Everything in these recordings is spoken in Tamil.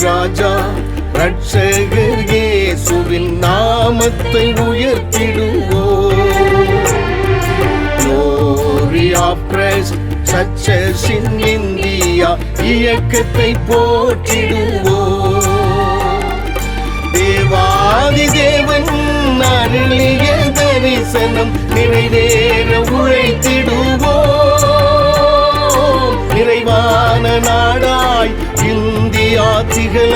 ராஜா ரட்சகர் இயேசுவின் நாமத்தை உயர்த்திடுவோம். Glory of Christ Churches in India இயக்கத்தை போற்றிடுவோம். தேவாதி தேவன் அருளிய தரிசனம் நிறைவேற உழைத்திடுவோம். நிறைவான நாடாய் இந்தியா திகழ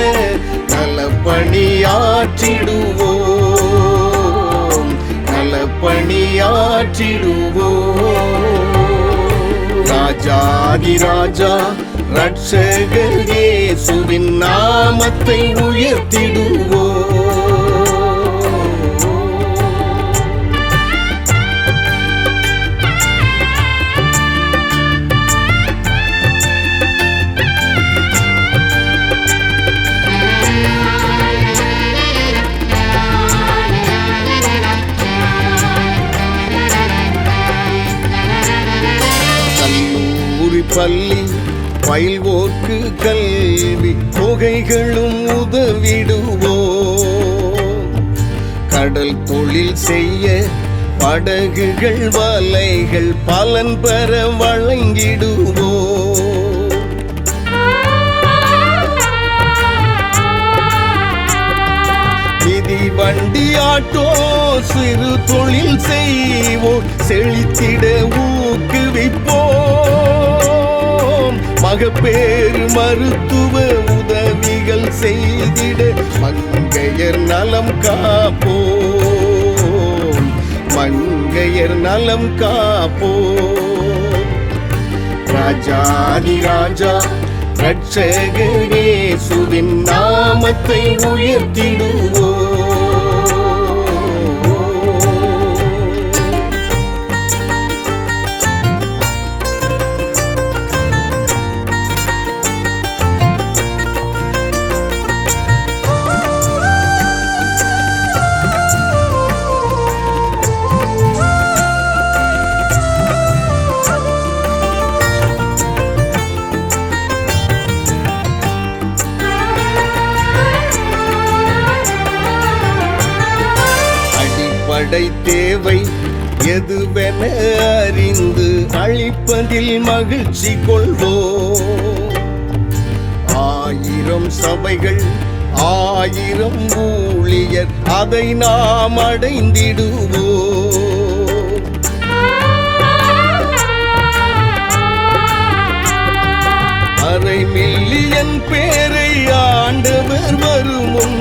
நலப்பணியாற்றிடுவோம். நலப்பணியாற்றிடுவோம். ராஜாதி ராஜா ரட்சகர் இயேசுவின் நாமத்தை உயர்த்திடுவோம். பள்ளி பயில்வோர்க்கு கல்வி தொகைகளும் உதவிடுவோம். கடல் தொழில் செய்ய படகுகள் வலைகள் பலன் பெற வழங்கிடுவோம். மிதி வண்டி ஆட்டோ சிறு தொழில் செய்வோர் செழித்திட ஊக்குவிப்போம். மகப்பேறு மருத்துவ உதவிகள் செய்திட மங்கையர் நலம் காப்போம். மங்கையர் நலம் காப்போம். ராஜாதி ராஜா ரட்சகர் இயேசுவின் நாமத்தை உயர்த்திடுவோம். தேவை எதுவென அறிந்து அளிப்பதில் மகிழ்ச்சி கொள்வோம். 1000 சபைகள் 1000 ஊழியர் அதை நாம் அடைந்திடுவோம். அரை மில்லியன் பேரை ஆண்டவர் வருமுன்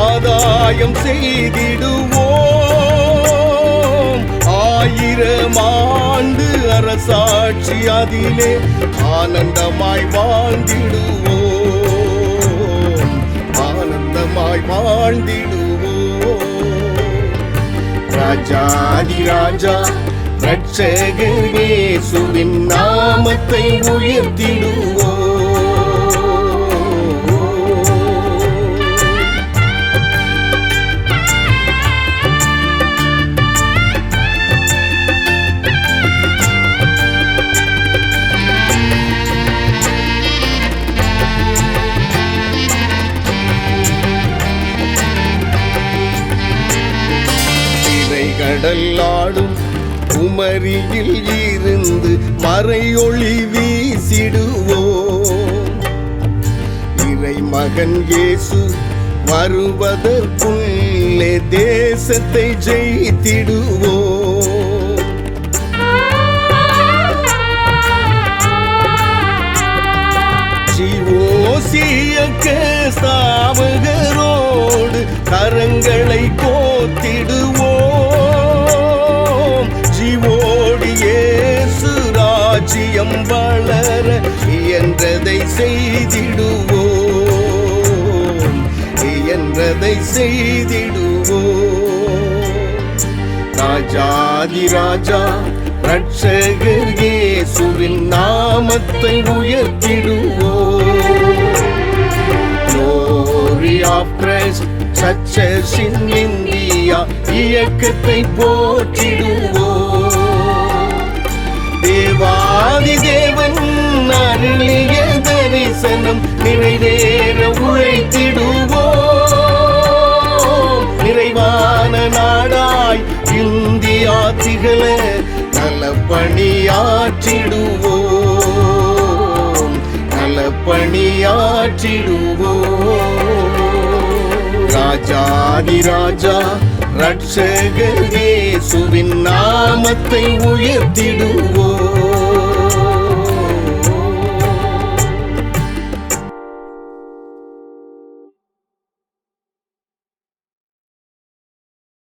ஆதாயம் செய்திடுவோம். 1000 ஆண்டு அரசாட்சி அதிலே ஆனந்தமாய் வாழ்ந்திடுவோம். ஆனந்தமாய் வாழ்ந்திடுவோம். ராஜாதி ராஜா ரட்சகர் இயேசுவின் நாமத்தை உயர்த்திடுவோம். கடலாடும் குமரியில் இருந்து மறையொளி வீசிடுவோம். இறை மகன் இயேசு வருவதற்குள்ளே தேசத்தை ஜெயித்திடுவோம். ஜீவோசியக்க ஸ்தாபகரோடு கரங்களை கோத்திடுவோம். ஜீவோடு இயேசு ராஜ்யம் வளர இயன்றதை செய்திடுவோம். இயன்றதை செய்திடுவோம். ராஜாதி ராஜா ரட்சகர் இயேசுவின் நாமத்தை உயர்த்திடுவோம். Glory of Christ Churches in India இயக்கத்தை போற்றிடுவோம். தேவாதி தேவன் அருளிய தரிசனம் தரிசனம் நிறைவேற உழைத்திடுவோம். நிறைவான நாடாய் இந்தியா திகழ நலப்பணியாற்றிடுவோம், நலப்பணியாற்றிடுவோம். ராஜாதி ராஜா ரட்சகர் இயேசுவின் நாமத்தை உயர்த்திடுவோம்.